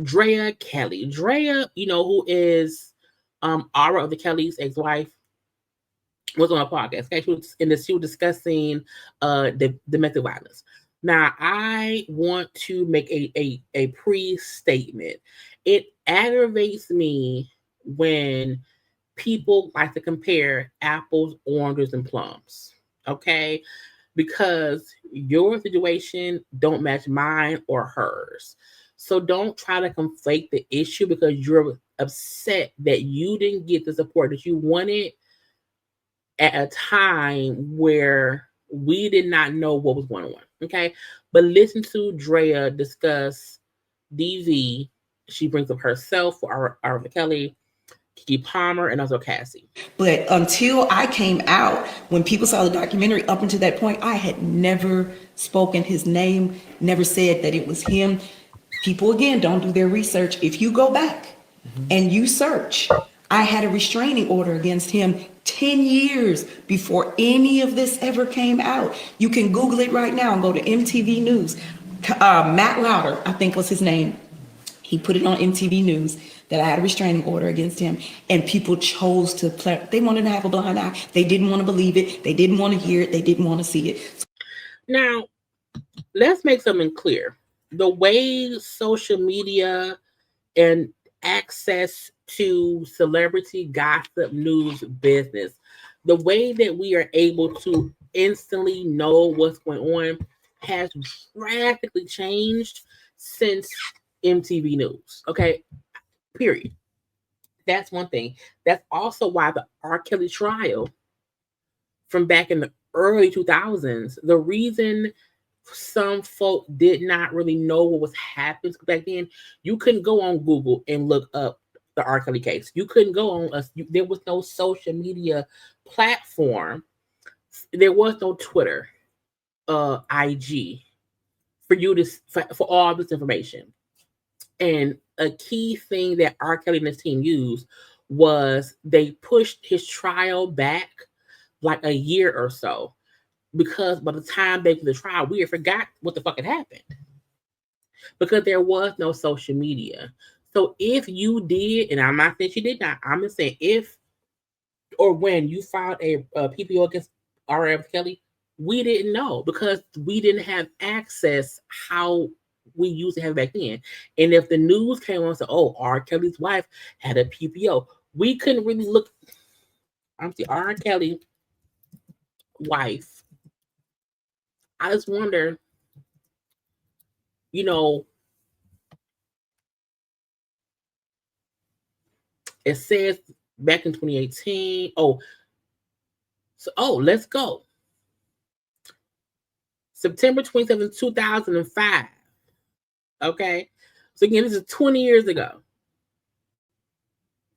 Drea Kelly. Drea, who is Aura of the Kelly's ex-wife, was on a podcast. Okay, she was discussing the domestic violence. Now, I want to make a pre-statement. It aggravates me when people like to compare apples, oranges, and plums. Okay, because your situation don't match mine or hers. So don't try to conflate the issue because you're upset that you didn't get the support that you wanted at a time where we did not know what was going on. Okay. But listen to Drea discuss DV. She brings up herself for our Kelly, Keke Palmer, and also Cassie. But until I came out, when people saw the documentary, up until that point, I had never spoken his name, never said that it was him. People, again, don't do their research. If you go back and you search, I had a restraining order against him 10 years before any of this ever came out. You can Google it right now and go to MTV News. Matt Lauder, I think was his name. He put it on MTV News that I had a restraining order against him, and people chose to play. They wanted to have a blind eye. They didn't want to believe it. They didn't want to hear it. They didn't want to see it. Now, let's make something clear. The way social media and access to celebrity gossip news business, the way that we are able to instantly know what's going on has drastically changed since MTV News. Okay, period. That's one thing. That's also why the R. Kelly trial from back in the early 2000s, the reason some folk did not really know what was happening back then, you couldn't go on Google and look up the R. Kelly case. You couldn't go on there was no social media platform. There was no Twitter, IG for you to for all this information. And a key thing that R. Kelly and his team used was they pushed his trial back like a year or so, because by the time they did the trial, we had forgot what the fuck had happened because there was no social media. So if you did, and I'm not saying you did not, I'm just saying if or when you filed a PPO against R.F. Kelly, we didn't know because we didn't have access how we used to have back then. And if the news came on and said, "Oh, R. Kelly's wife had a PPO," we couldn't really look. I'm the R. Kelly wife. I just wonder, it says back in 2018. Let's go. September 27th, 2005. Okay. So again, this is 20 years ago.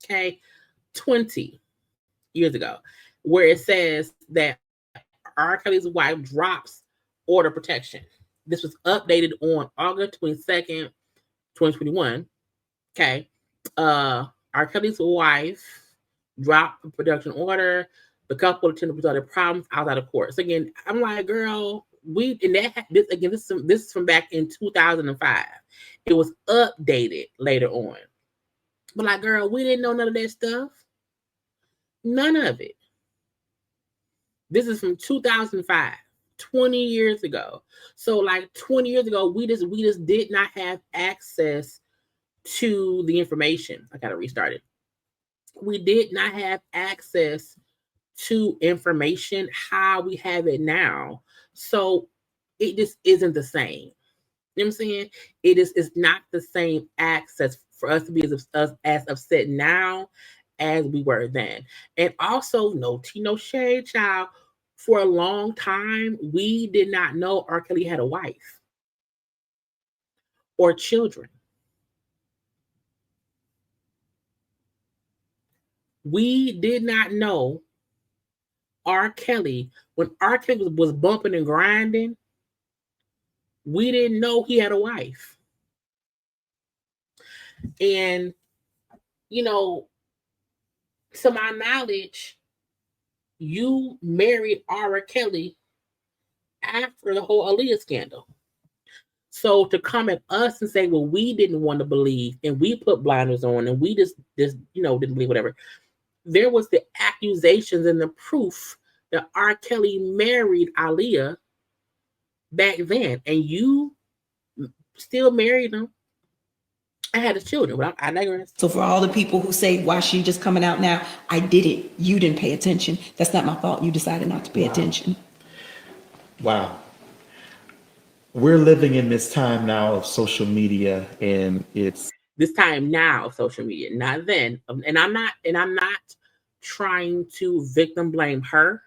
Okay. 20 years ago, where it says that R. Kelly's wife drops order protection. This was updated on August 22nd, 2021. Okay. R. Kelly's wife dropped the production order. The couple attended resolved problems outside of court. So again, I'm like, girl, this is from back in 2005. It was updated later on. But like, girl, we didn't know none of that stuff. None of it. This is from 2005, 20 years ago. So like 20 years ago, we just did not have access to the information. I gotta restart it. We did not have access to information how we have it now. So it just isn't the same. You know what I'm saying? It's not the same access for us to be as upset now as we were then. And also, no tea, no shade, child. For a long time, we did not know R. Kelly had a wife or children. We did not know R. Kelly, when R. Kelly was bumping and grinding, we didn't know he had a wife. And, to my knowledge, you married R. Kelly after the whole Aaliyah scandal. So to come at us and say, well, we didn't want to believe and we put blinders on and we just didn't believe whatever. There was the accusations and the proof that R. Kelly married Aaliyah back then, and you still married him. I had his children, but I digress. So for all the people who say, why she just coming out now? I did it. You didn't pay attention. That's not my fault. You decided not to pay attention. Wow. We're living in this time now of social media, and it's this time now of social media, not then. And I'm not trying to victim blame her.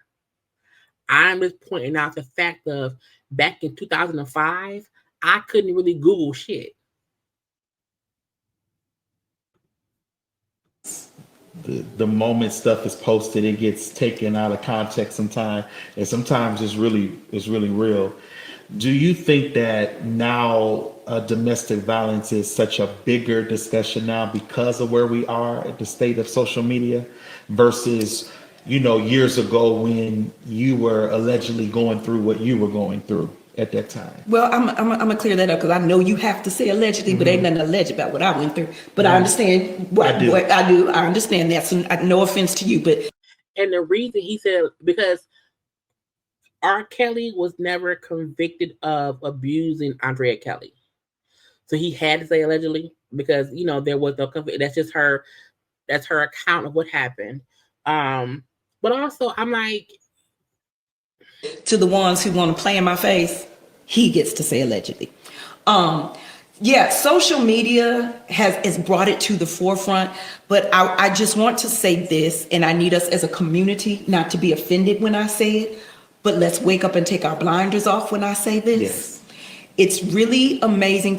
I'm just pointing out the fact of back in 2005, I couldn't really Google shit. the moment stuff is posted, it gets taken out of context sometimes, and sometimes it's really real. Do you think that now domestic violence is such a bigger discussion now because of where we are at the state of social media versus, years ago when you were allegedly going through what you were going through at that time? Well, I'm gonna clear that up because I know you have to say allegedly, but ain't nothing alleged about what I went through. But I understand what I do. I understand that. So no offense to you, but. And the reason he said, because R. Kelly was never convicted of abusing Andrea Kelly. So he had to say allegedly because, there was no conviction. That's her account of what happened. But also I'm like, to the ones who want to play in my face, he gets to say allegedly. Yeah, social media has brought it to the forefront, but I just want to say this, and I need us as a community not to be offended when I say it, but let's wake up and take our blinders off when I say this. Yes. It's really amazing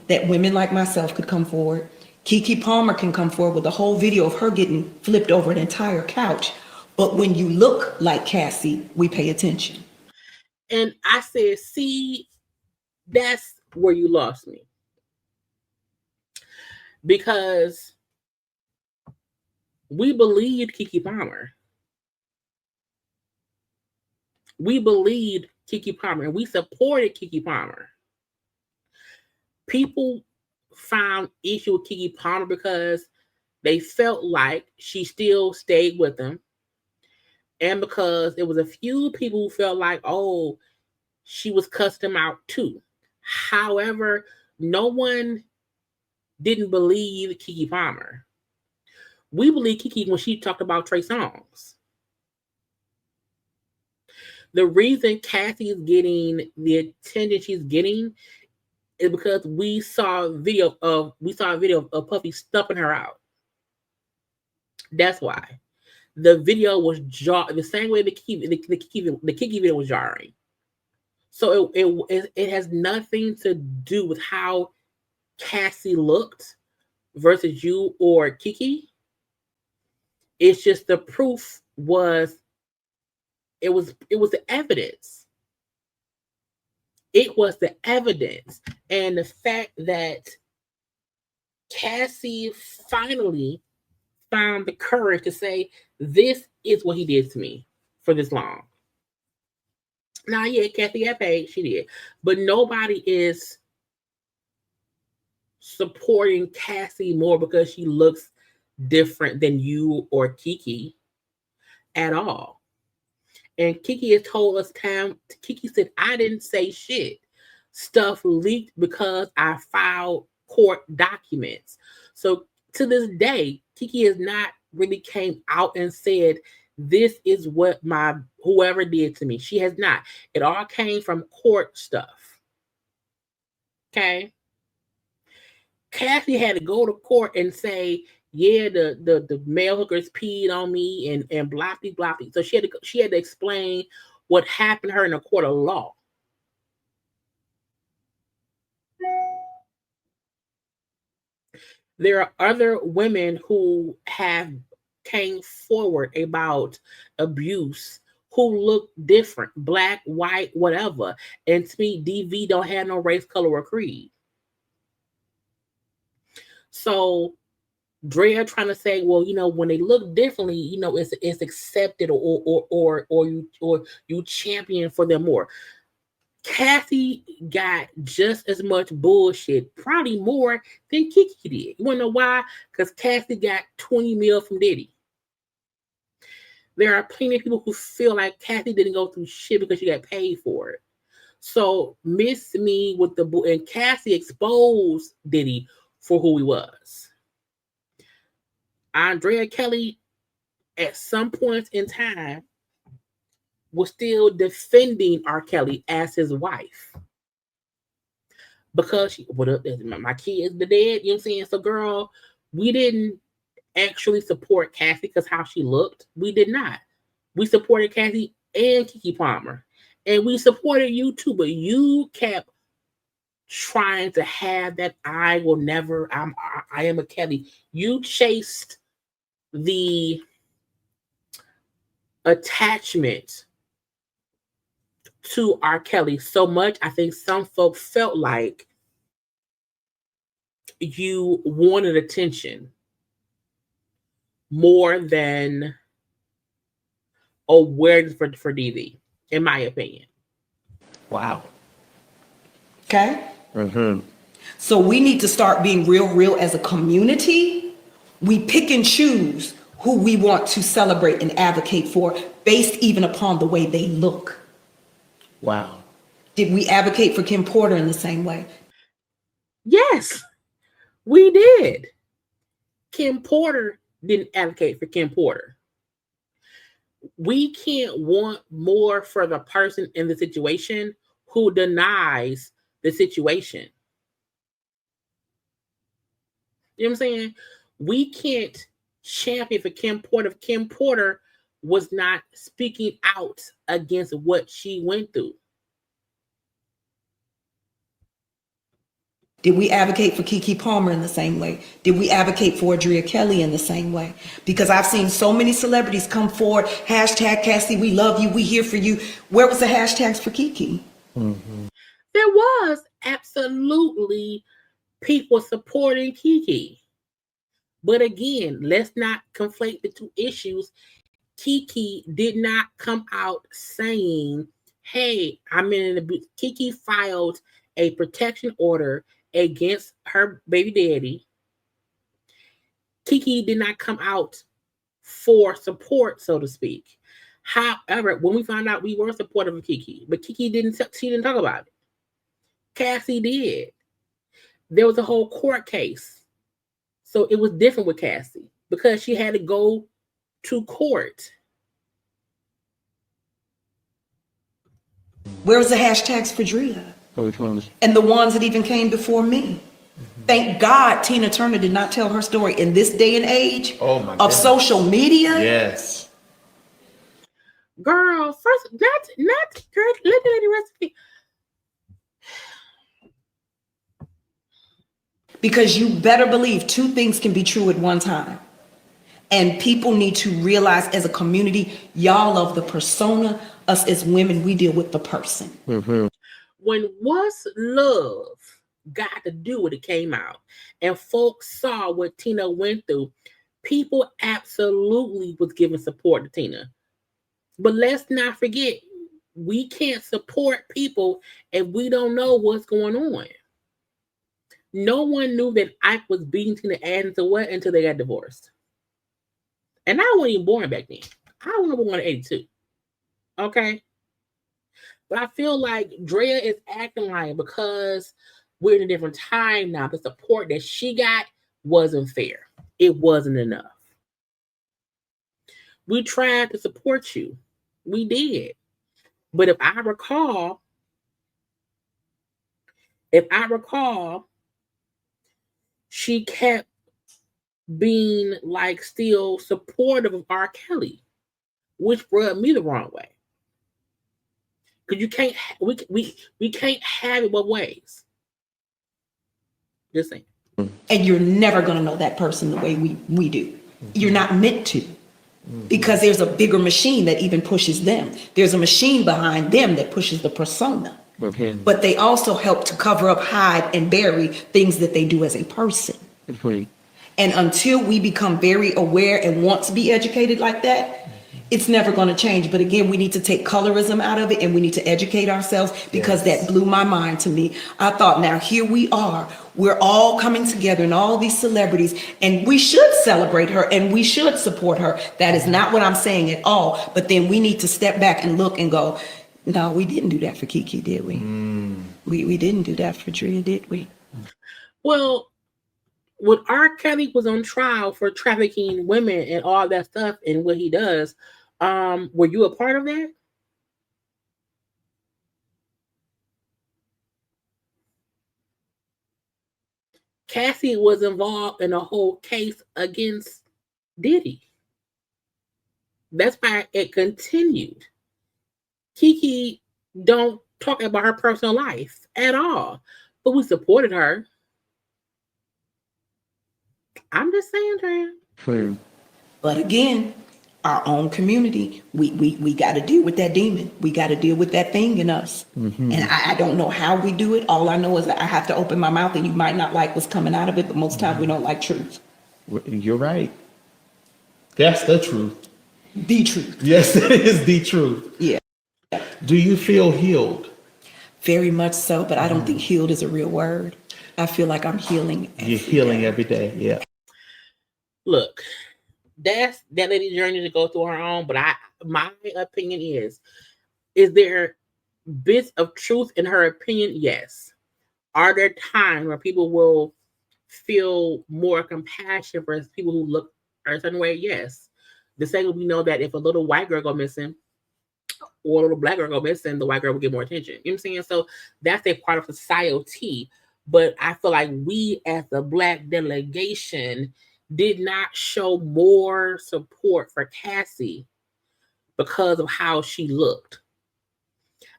that women like myself could come forward. Keke Palmer can come forward with a whole video of her getting flipped over an entire couch. But when you look like Cassie, we pay attention. And I said, see, that's where you lost me. Because we believed Keke Palmer. We believed Keke Palmer and we supported Keke Palmer. People found issue with Keke Palmer because they felt like she still stayed with them. And because there was a few people who felt like, oh, she was cussing them out too. However, no one didn't believe Keke Palmer. We believe Keke when she talked about Trey Songz. The reason Cassie is getting the attention she's getting is because we saw a video of Puffy stuffing her out. That's why. The video was the same way the Keke video was jarring. So it has nothing to do with how Cassie looked versus you or Keke. It's just the proof was it was the evidence. It was the evidence. And the fact that Cassie finally found the courage to say, this is what he did to me for this long. Now, yeah, Cassie got paid. She did. But nobody is supporting Cassie more because she looks different than you or Keke at all. And Keke has told us Keke said, I didn't say shit. Stuff leaked because I filed court documents. So to this day, Keke has not really came out and said, this is what my whoever did to me. She has not. It all came from court stuff. Okay. Cassie had to go to court and say, yeah, the male hookers peed on me and bloppy. So she had to explain what happened to her in a court of law. There are other women who have came forward about abuse who look different, black, white, whatever. And to me, DV don't have no race, color, or creed. So Drea trying to say, well, when they look differently, it's accepted or you champion for them more. Cassie got just as much bullshit, probably more than Keke did. You wanna know why? Because Cassie got 20 mil from Diddy. There are plenty of people who feel like Cassie didn't go through shit because she got paid for it. So miss me with the and Cassie exposed Diddy for who he was. Andrea Kelly, at some point in time, was still defending R. Kelly as his wife. Because my kid is the dead, you know what I'm saying? So, girl, we didn't actually support Cassie because how she looked. We did not. We supported Cassie and Keke Palmer. And we supported you too, but you kept trying to have that I am a Kelly. You chased the attachment to R. Kelly so much, I think some folks felt like you wanted attention more than awareness for DV, in my opinion. Wow. Okay? Mm-hmm. So we need to start being real as a community. We pick and choose who we want to celebrate and advocate for based even upon the way they look. Wow. Did we advocate for Kim Porter in the same way? Yes, we did. Kim Porter didn't advocate for Kim Porter. We can't want more for the person in the situation who denies the situation. You know what I'm saying? We can't champion for Kim Porter if Kim Porter was not speaking out against what she went through. Did we advocate for Keke Palmer in the same way? Did we advocate for Andrea Kelly in the same way? Because I've seen so many celebrities come forward, hashtag Cassie, we love you, we here for you. Where was the hashtags for Keke? Mm-hmm. There was absolutely people supporting Keke. But again, let's not conflate the two issues. Keke did not come out saying, hey, I'm in an abuse. Keke filed a protection order against her baby daddy. Keke did not come out for support, so to speak. However, when we found out, we were supportive of Keke, but Keke didn't talk about it. Cassie did. There was a whole court case. So it was different with Cassie because she had to go to court. Where was the hashtags for Drea? And the ones that even came before me. Thank God Tina Turner did not tell her story in this day and age of social media. Yes. Girl, first, not girl, let the recipe. Because you better believe two things can be true at one time. And people need to realize as a community, y'all love the persona. Us as women, we deal with the person. Mm-hmm. When What's Love got to do with it came out and folks saw what Tina went through, people absolutely was giving support to Tina. But let's not forget, we can't support people if we don't know what's going on. No one knew that Ike was beating Tina ass until they got divorced. And I wasn't even born back then. I was born in 82. Okay? But I feel like Drea is acting like because we're in a different time now, the support that she got wasn't fair. It wasn't enough. We tried to support you. We did. But if I recall, she kept being like still supportive of R. Kelly, which rubbed me the wrong way. Because you can't, we can't have it both ways. Just saying. And you're never going to know that person the way we do. You're not meant to. Because there's a bigger machine that even pushes them. There's a machine behind them that pushes the persona. Okay. But they also help to cover up, hide, and bury things that they do as a person. Okay. And until we become very aware and want to be educated like that, it's never going to change. But again, we need to take colorism out of it, and we need to educate ourselves, because that blew my mind to me. I thought, now here we are, we're all coming together and all these celebrities, and we should celebrate her and we should support her. That is not what I'm saying at all. But then we need to step back and look and go, no, we didn't do that for Keke, did we? We didn't do that for Drea, did we? Well, when R. Kelly was on trial for trafficking women and all that stuff and what he does, were you a part of that? Cassie was involved in a whole case against Diddy. That's why it continued. Keke don't talk about her personal life at all, but we supported her. I'm just saying, Andrea. But again, our own community, we got to deal with that demon. We got to deal with that thing in us. And I don't know how we do it. All I know is that I have to open my mouth, and you might not like what's coming out of it, but most times we don't like truth. You're right. That's the truth. The truth. Yes, it is the truth. Yeah. Do you feel healed? Very much so, but I don't think healed is a real word. I feel like I'm healing. You're healing every day. Yeah. Look, that's that lady's journey to go through her own. But my opinion is there bits of truth in her opinion? Yes. Are there times where people will feel more compassion for people who look a certain way? Yes. The same way we know that if a little white girl go missing or a little black girl go missing, the white girl will get more attention. You know what I'm saying? So that's a part of society. But I feel like we as the Black delegation did not show more support for Cassie because of how she looked.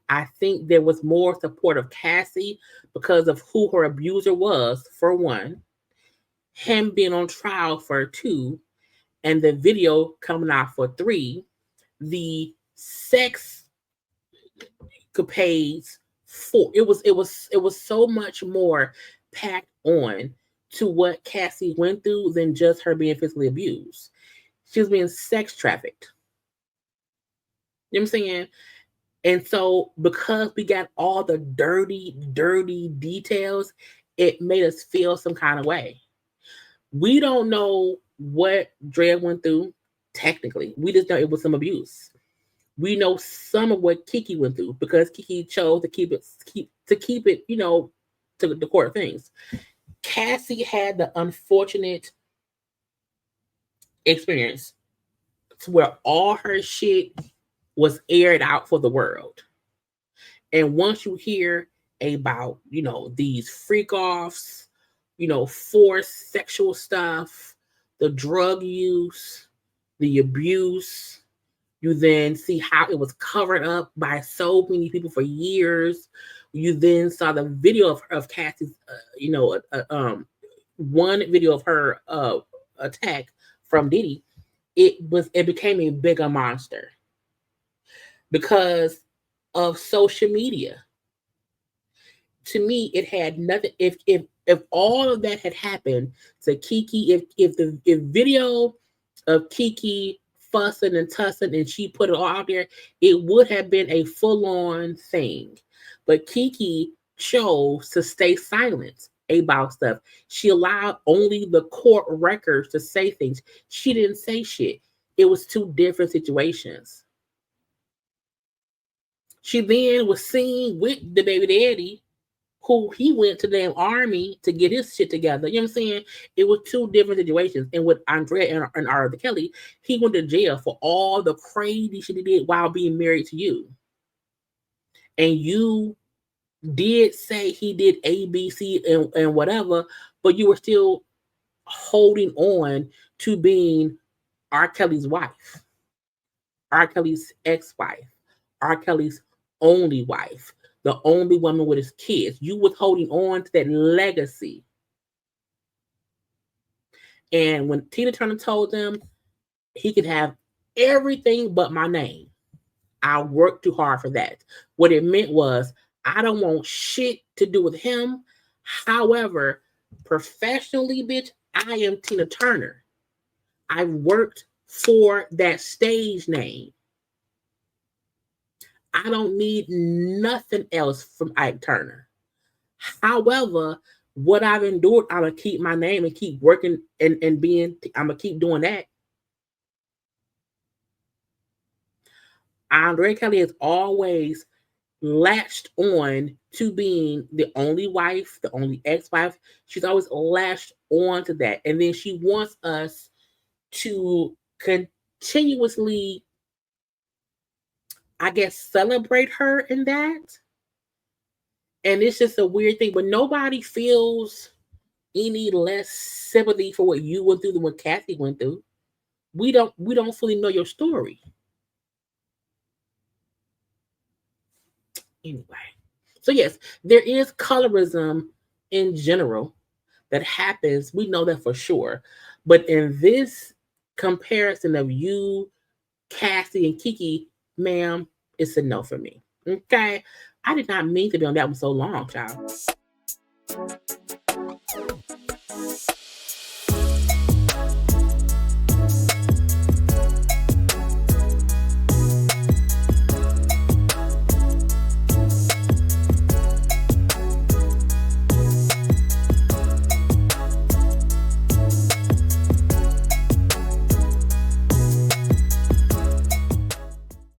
I think there was more support of Cassie because of who her abuser was, for one, him being on trial for 2, and the video coming out for 3, the sex capades 4. It was so much more packed on to what Cassie went through than just her being physically abused. She was being sex trafficked. You know what I'm saying? And so because we got all the dirty details, it made us feel some kind of way. We don't know what Drea went through technically. We just know it was some abuse. We know some of what Keke went through because Keke chose to keep it, you know, to the core things. Cassie had the unfortunate experience to where all her shit was aired out for the world. And once you hear about, you know, these freak offs, you know, forced sexual stuff, the drug use, the abuse, you then see how it was covered up by so many people for years. You then saw the video of Cassie's, one video of her attack from Diddy. It became a bigger monster because of social media. To me, it had nothing. If all of that had happened to Keke, if video of Keke fussing and tussing and she put it all out there, it would have been a full-on thing. But Keke chose to stay silent about stuff. She allowed only the court records to say things. She didn't say shit. It was 2 different situations. She then was seen with the baby daddy, who he went to the damn army to get his shit together. You know what I'm saying? It was 2 different situations. And with Andrea and R. Kelly, he went to jail for all the crazy shit he did while being married to you. And you did say he did A, B, C, and whatever, but you were still holding on to being R. Kelly's wife, R. Kelly's ex-wife, R. Kelly's only wife, the only woman with his kids. You was holding on to that legacy. And when Tina Turner told them he could have everything but my name, I worked too hard for that. What it meant was, I don't want shit to do with him. However, professionally, bitch, I am Tina Turner. I worked for that stage name. I don't need nothing else from Ike Turner. However, what I've endured, I'm gonna keep my name and keep working and being. I'm gonna keep doing that. Andrea Kelly has always latched on to being the only wife, the only ex-wife. She's always latched on to that, and then she wants us to continuously, I guess, celebrate her in that. And it's just a weird thing, but nobody feels any less sympathy for what you went through than what Cassie went through. We don't fully know your story. Anyway. So yes, there is colorism in general that happens. We know that for sure. But in this comparison of you, Cassie, and Keke, ma'am, it's a no for me. Okay. I did not mean to be on that one so long, child.